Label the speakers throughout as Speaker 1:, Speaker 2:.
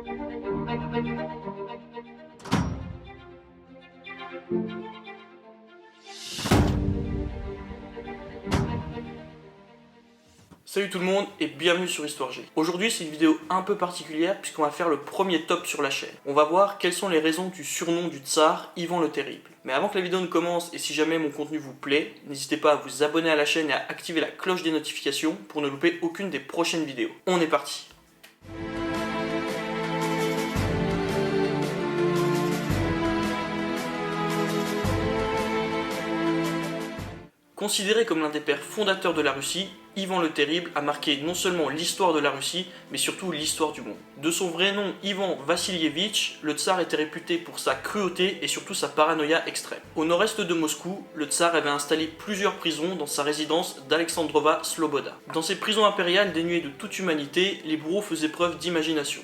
Speaker 1: Salut tout le monde et bienvenue sur Histoire G. Aujourd'hui c'est une vidéo un peu particulière puisqu'on va faire le premier top sur la chaîne. On va voir quelles sont les raisons du surnom du tsar Ivan le Terrible. Mais avant que la vidéo ne commence et si jamais mon contenu vous plaît, n'hésitez pas à vous abonner à la chaîne et à activer la cloche des notifications pour ne louper aucune des prochaines vidéos. On est parti. Considéré comme l'un des pères fondateurs de la Russie, Ivan le Terrible a marqué non seulement l'histoire de la Russie, mais surtout l'histoire du monde. De son vrai nom Ivan Vassilievitch, le tsar était réputé pour sa cruauté et surtout sa paranoïa extrême. Au nord-est de Moscou, le tsar avait installé plusieurs prisons dans sa résidence d'Alexandrova Sloboda. Dans ces prisons impériales dénuées de toute humanité, les bourreaux faisaient preuve d'imagination.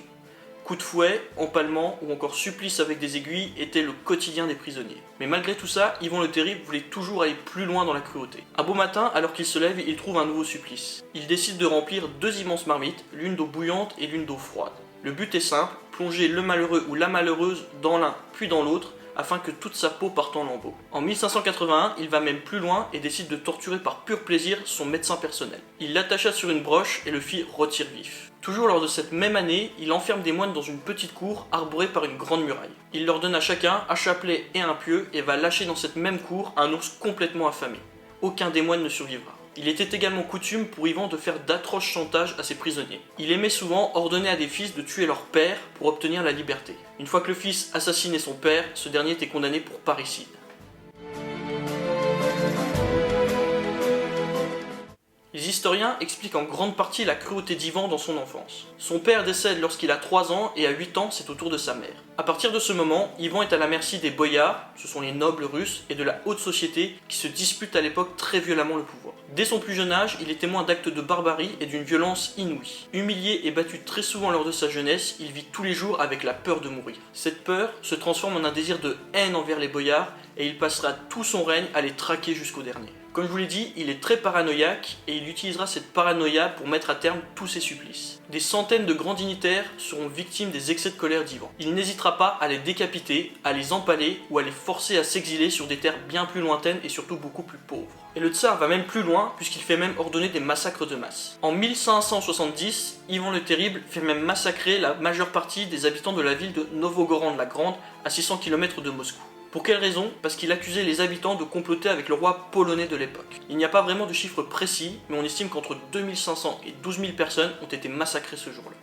Speaker 1: Coups de fouet, empalement ou encore supplices avec des aiguilles étaient le quotidien des prisonniers. Mais malgré tout ça, Ivan le Terrible voulait toujours aller plus loin dans la cruauté. Un beau matin, alors qu'il se lève, il trouve un nouveau supplice. Il décide de remplir deux immenses marmites, l'une d'eau bouillante et l'une d'eau froide. Le but est simple, plonger le malheureux ou la malheureuse dans l'un puis dans l'autre, afin que toute sa peau parte en lambeaux. En 1581, il va même plus loin et décide de torturer par pur plaisir son médecin personnel. Il l'attacha sur une broche et le fit rôtir vif. Toujours lors de cette même année, il enferme des moines dans une petite cour arborée par une grande muraille. Il leur donne à chacun un chapelet et un pieu et va lâcher dans cette même cour un ours complètement affamé. Aucun des moines ne survivra. Il était également coutume pour Ivan de faire d'atroces chantages à ses prisonniers. Il aimait souvent ordonner à des fils de tuer leur père pour obtenir la liberté. Une fois que le fils assassinait son père, ce dernier était condamné pour parricide. Les historiens expliquent en grande partie la cruauté d'Ivan dans son enfance. Son père décède lorsqu'il a 3 ans et à 8 ans, c'est au tour de sa mère. À partir de ce moment, Ivan est à la merci des boyards, ce sont les nobles russes, et de la haute société qui se disputent à l'époque très violemment le pouvoir. Dès son plus jeune âge, il est témoin d'actes de barbarie et d'une violence inouïe. Humilié et battu très souvent lors de sa jeunesse, il vit tous les jours avec la peur de mourir. Cette peur se transforme en un désir de haine envers les boyards et il passera tout son règne à les traquer jusqu'au dernier. Comme je vous l'ai dit, il est très paranoïaque et il utilisera cette paranoïa pour mettre à terme tous ses supplices. Des centaines de grands dignitaires seront victimes des excès de colère d'Ivan. Il n'hésitera pas à les décapiter, à les empaler ou à les forcer à s'exiler sur des terres bien plus lointaines et surtout beaucoup plus pauvres. Et le tsar va même plus loin puisqu'il fait même ordonner des massacres de masse. En 1570, Ivan le Terrible fait même massacrer la majeure partie des habitants de la ville de Novgorod la Grande à 600 km de Moscou. Pour quelle raison? Parce qu'il accusait les habitants de comploter avec le roi polonais de l'époque. Il n'y a pas vraiment de chiffres précis, mais on estime qu'entre 2500 et 12 000 personnes ont été massacrées ce jour-là.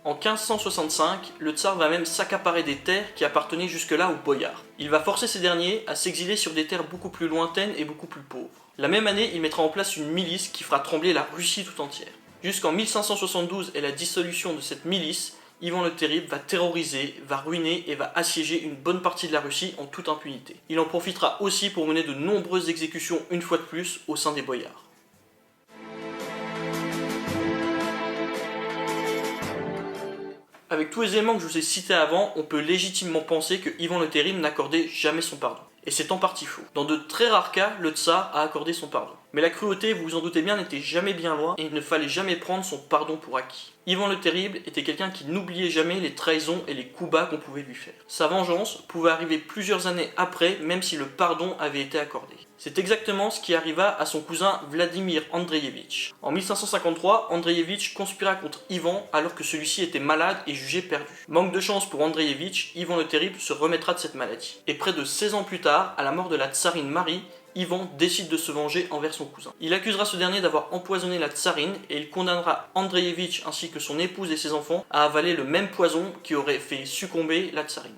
Speaker 1: En 1565, le tsar va même s'accaparer des terres qui appartenaient jusque-là aux boyards. Il va forcer ces derniers à s'exiler sur des terres beaucoup plus lointaines et beaucoup plus pauvres. La même année, il mettra en place une milice qui fera trembler la Russie tout entière. Jusqu'en 1572 et la dissolution de cette milice, Ivan le Terrible va terroriser, va ruiner et va assiéger une bonne partie de la Russie en toute impunité. Il en profitera aussi pour mener de nombreuses exécutions une fois de plus au sein des boyards. Avec tous les éléments que je vous ai cités avant, on peut légitimement penser que Ivan le Terrible n'accordait jamais son pardon. Et c'est en partie faux. Dans de très rares cas, le tsar a accordé son pardon. Mais la cruauté, vous vous en doutez bien, n'était jamais bien loin et il ne fallait jamais prendre son pardon pour acquis. Ivan le Terrible était quelqu'un qui n'oubliait jamais les trahisons et les coups bas qu'on pouvait lui faire. Sa vengeance pouvait arriver plusieurs années après, même si le pardon avait été accordé. C'est exactement ce qui arriva à son cousin Vladimir Andreevitch. En 1553, Andreevitch conspira contre Ivan alors que celui-ci était malade et jugé perdu. Manque de chance pour Andreevitch, Ivan le Terrible se remettra de cette maladie. Et près de 16 ans plus tard, à la mort de la tsarine Marie, Ivan décide de se venger envers son cousin. Il accusera ce dernier d'avoir empoisonné la tsarine et il condamnera Andreevitch ainsi que son épouse et ses enfants à avaler le même poison qui aurait fait succomber la tsarine.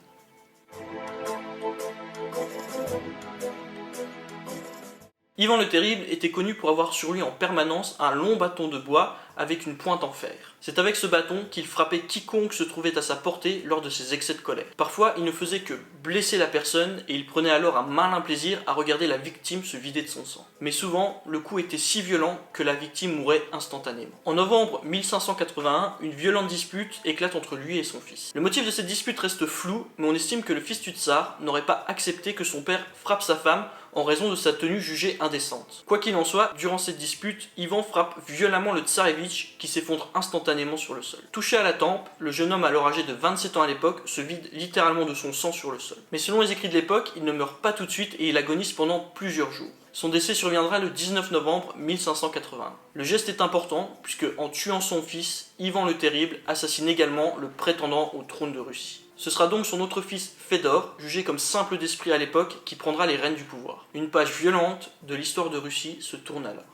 Speaker 1: Ivan le Terrible était connu pour avoir sur lui en permanence un long bâton de bois avec une pointe en fer. C'est avec ce bâton qu'il frappait quiconque se trouvait à sa portée lors de ses excès de colère. Parfois, il ne faisait que blesser la personne et il prenait alors un malin plaisir à regarder la victime se vider de son sang. Mais souvent, le coup était si violent que la victime mourait instantanément. En novembre 1581, une violente dispute éclate entre lui et son fils. Le motif de cette dispute reste flou, mais on estime que le fils du tsar n'aurait pas accepté que son père frappe sa femme en raison de sa tenue jugée indécente. Quoi qu'il en soit, durant cette dispute, Ivan frappe violemment le tsarevitch Tsarevitch qui s'effondre instantanément sur le sol. Touché à la tempe, le jeune homme alors âgé de 27 ans à l'époque se vide littéralement de son sang sur le sol. Mais selon les écrits de l'époque, il ne meurt pas tout de suite et il agonise pendant plusieurs jours. Son décès surviendra le 19 novembre 1581. Le geste est important puisque en tuant son fils, Ivan le Terrible assassine également le prétendant au trône de Russie. Ce sera donc son autre fils Fédor, jugé comme simple d'esprit à l'époque, qui prendra les rênes du pouvoir. Une page violente de l'histoire de Russie se tourne alors.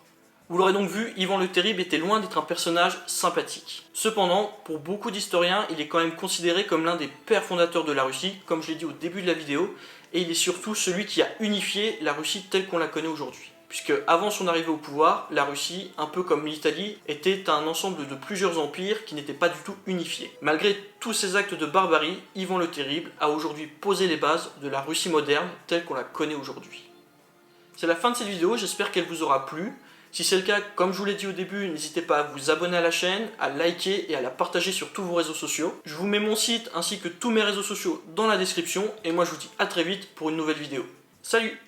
Speaker 1: Vous l'aurez donc vu, Ivan le Terrible était loin d'être un personnage sympathique. Cependant, pour beaucoup d'historiens, il est quand même considéré comme l'un des pères fondateurs de la Russie, comme je l'ai dit au début de la vidéo, et il est surtout celui qui a unifié la Russie telle qu'on la connaît aujourd'hui. Puisque avant son arrivée au pouvoir, la Russie, un peu comme l'Italie, était un ensemble de plusieurs empires qui n'étaient pas du tout unifiés. Malgré tous ces actes de barbarie, Ivan le Terrible a aujourd'hui posé les bases de la Russie moderne telle qu'on la connaît aujourd'hui. C'est la fin de cette vidéo, j'espère qu'elle vous aura plu. Si c'est le cas, comme je vous l'ai dit au début, n'hésitez pas à vous abonner à la chaîne, à liker et à la partager sur tous vos réseaux sociaux. Je vous mets mon site ainsi que tous mes réseaux sociaux dans la description et moi je vous dis à très vite pour une nouvelle vidéo. Salut!